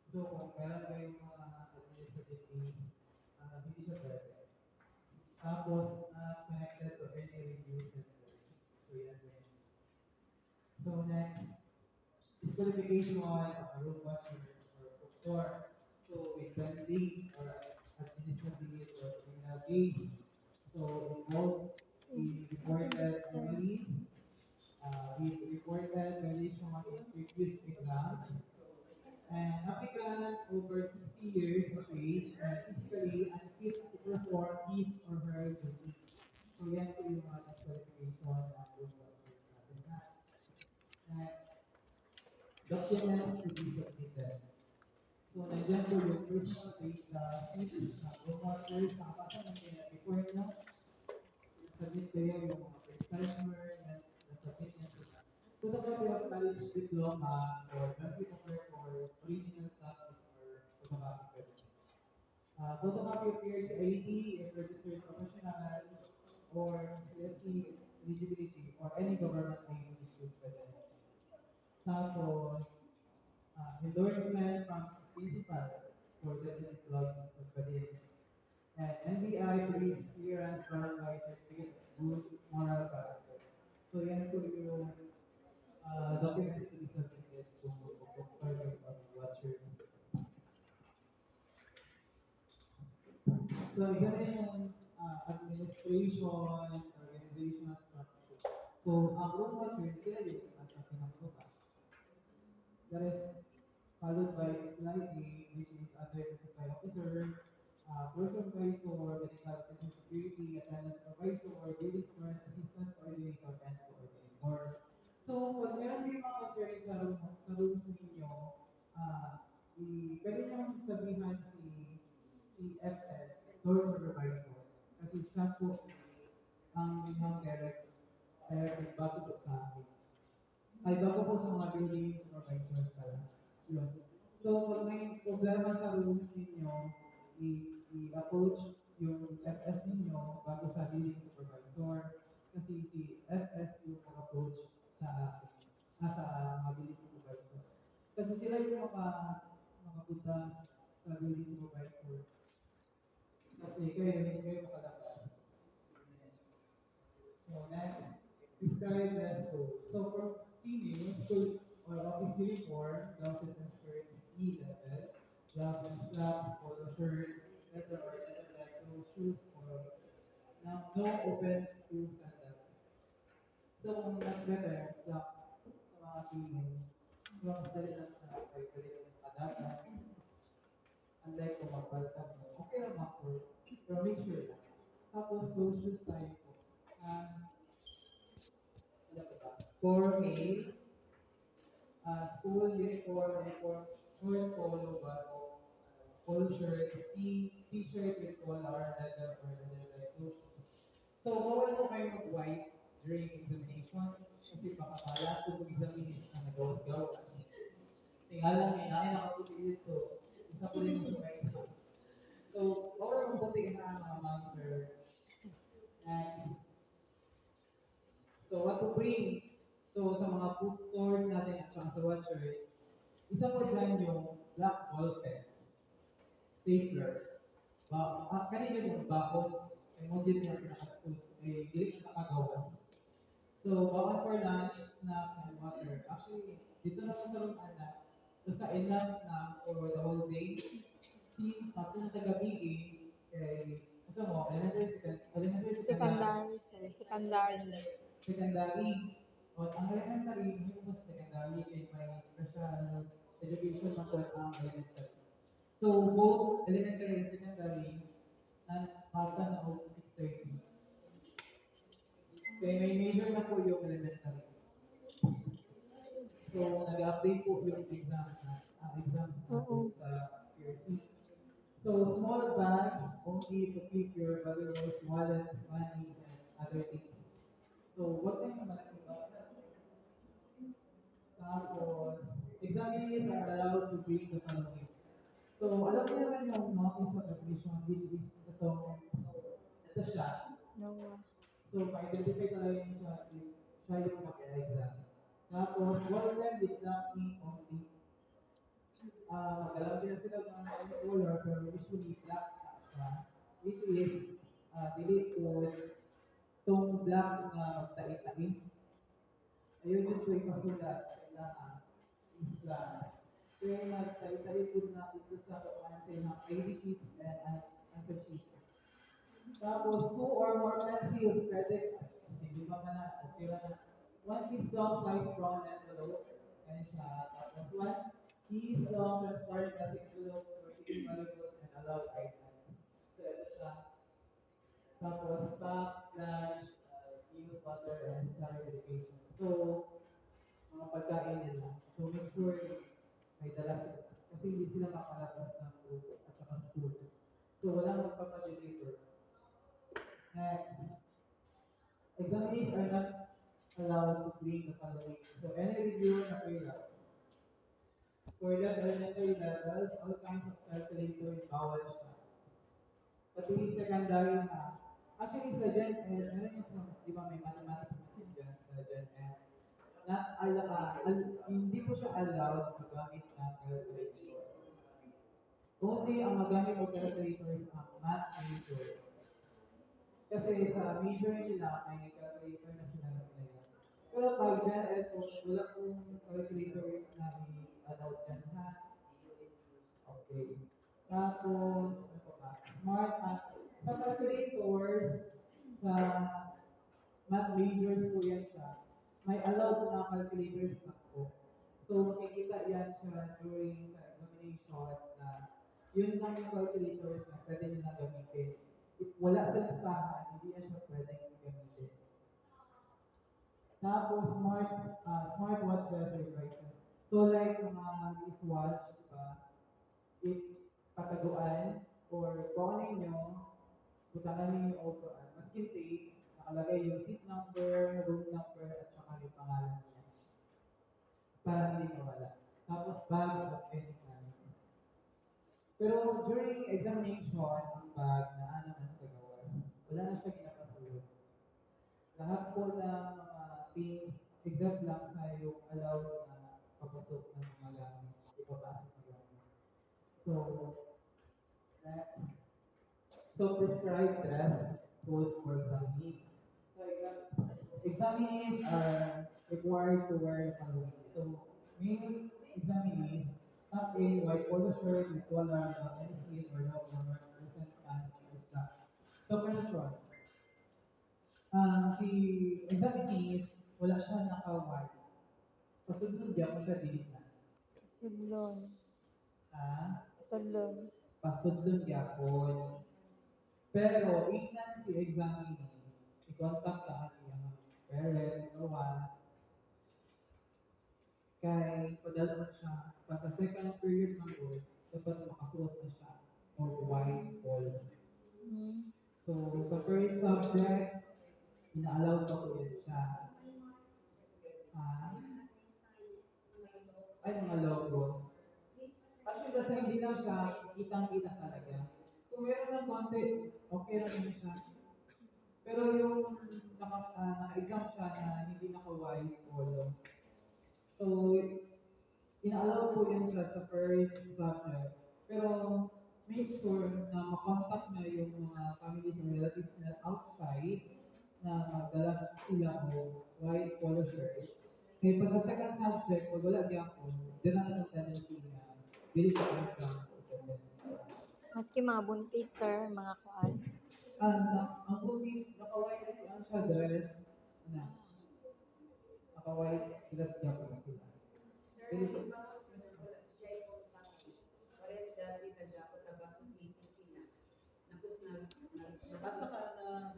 So, kung meron kayong mga administrative needs, hindi siya pwede. Tapos, connected to any review centers. So, yan din. So, next, disqualification of road watchers or bookstore. So, with pending or administrative or criminal case. So, involved in reported anomalies, with reported violation in previous exams, and applicant over 60 years of age and physically unfit to perform his or her duty. So yan po yung mga disqualification ng road workers natin na. Next, documents to be submitted. So nandiyan po yung personal data sheets ng road workers, nakapasa ng report nyo, submit kayo yung mga customer and submit nyo sila. Photocopy of college diploma or transcript of record, original status or photocopy pwede. Photocopy of your ID if registered professional or CSC eligibility or any government ID issued pwede. Tapos, endorsement from principal for the employees of pwede. And NBI police clearance verified certificate of good moral character. So yan po yung documents to be submitted to private watchers. So examination, administration, organizational structure. So ang room watchers sila yung nasa pinagrupa. That is followed by 690, which is other supply officer, floor supervisor, medical officer security, attendance supervisor, building store assistant coordinator, and coordinator. So, pag meron din mga concerns sa rooms ninyo, pwede nyo sabihan si FS, floor supervisor, kasi siya po ang inyong direct bago po sa akin. Ay, bago po sa mga building supervisors pala. Yun. So, pag may problema sa rooms ninyo, i-approach yung FS ninyo bago sa building supervisor. Kasi si FS yung approach sa akin, sa mga building supervisor. Kasi sila yung makapunta sa building supervisor. Kasi kayo makalabas. So next, describe dress code. So for female, school or office uniform, blouses and skirts, E level, blouse and straps, polo shirt, leather or leather-like closed shoes, or now no open school sandals. So kung mas better, slacks sa mga female, yung mas dali lang sa ay dali lang makadata, unlike kung magbalsam mo, okay lang mag-work, pero make sure lang. Tapos closed shoes tayo po. For male, school uniform, short polo bago, polo shirt, t-shirt with collar, leather or leather like clothes. So, bawal po kayo mag-white during examination kasi baka kala po kung examination na nagawas-gawas. Tingala lang eh, ay nakaputi dito. Isa po rin yung sumay. So, bawal mo puti na mga ma'am, sir. Next. So, what to bring? So, sa mga book tours natin at saka sa watchers, isa po dyan yung black ball pens, stapler, kanina yung bakod, ay mo din yung nakasuit, ay dili na nakagawas. So, bawal for lunch, snacks, and water. Actually, dito na sa room anak, basta enough na for the whole day. Since after na tagabi kay, kasi mo, elementary, Secondary, sir. Secondary. secondary. O, ang elementary, hindi ko sa secondary kay may special education na po ang elementary. So, both elementary and secondary, hata na o 6:30. Kaya may major na po yung elementary. So, nag-update po yung exams natin sa year 6. So, small bags only to keep your valuables, wallets, money, and other things. So, what kind of malaking bag? Tapos, examinees are allowed to bring the following. So, alam niyo naman yung notice of admission, which is ito siya. No. So, ma-identify talaga yung siya yung mag-exam. Tapos, well then, with not only alam din na sila ng color, pero usually black na siya, which is, dili po tong black na magtai-tai. Ayun din po ipasulat sa ilangan Islam. Kaya nagtai-tai po na ito sa answer ng ID sheet and answer sheet. Tapos, two or more pencils, credits, hindi ba ka na, okay ba na? One piece long size brown envelope, and siya. Tapos, one piece long transparent plastic envelope for shipping valuables and allowed items. So, ito siya. Tapos, pack, lunch, use water, and necessary medication. So, mga pagkain nila. So, make sure may dala sila. Kasi hindi sila makalabas ng group at saka schools. So, walang magpapadeliver. Next, examinees are not allowed to bring the following. So, any reviewer na pre-routes. For the elementary levels, all kinds of calculators, bawal siya. Pati secondary na. Actually, sa Gen Ed, meron yung di ba may mathematics natin dyan sa Gen Ed. Hindi po siya allowed magamit ng calculator. Only ang magamit ng calculators ang math major. Kasi sa major nila, may calculator na sila na pinaya. Pero pag Gen Ed po, wala pong calculators na i-allowed dyan ha. Okay. Tapos, ano pa? Smart math. Sa calculators, sa math majors po yan siya. May allowed na calculators na po. So, makikita yan siya during sa examination na yun lang yung calculators na pwede nila gamitin. If wala sa listahan, hindi yan siya pwedeng gamitin. Tapos, smartwatches or devices. So, like mga wristwatch, if pataguan or kunin nyo, butangan ninyo yung upuan. Maskin tape, nakalagay yung seat number, room number, at saka yung pangalan niya. Para hindi mawala. Tapos bags of any kind. Pero during examination, ang bag na ano man sa gawas, wala na siya ginapasulat. Lahat po ng mga things, except lang sa yung allowed na papasok ng mga gamit, ipapasok na gamit. So, next. So, prescribed dress code for examinees. So, examinees are required to wear the following. So, male examinees, top A, white polo shirt with collar, without any sleeve or no collar, present pants or slacks. So, question. Si examinees, wala siya naka-white. Pasundun diya kung siya dilit na. Sudlon. Ah, Sudlon. pasundun diya po. Pero, ingnan si examinees, i-contact ka niyang parents, gawas, kay padala siya, pagka second period ng board, dapat makasuot na siya of white polo. So, sa first subject, ina-allow pa po yan siya. Ay, mga logos. Actually, kasi hindi na siya, kitang-kita talaga. Kung meron ng konti, okay na rin siya. Pero yung naka-exam siya na hindi naka-white polo. So, ina-allow po yun siya sa first subject. Pero, make sure na makontak na yung mga families and relatives na outside na magdala sila o white polo shirt. Kaya pagka second subject, pag wala di ako, din na ng tendency na bili siya ang exam. Maski mga buntis, sir, mga kuan. Ang buntis, naka-white ang siya dress. Naka-white dress niya po sila. Bili siya. Asa ka na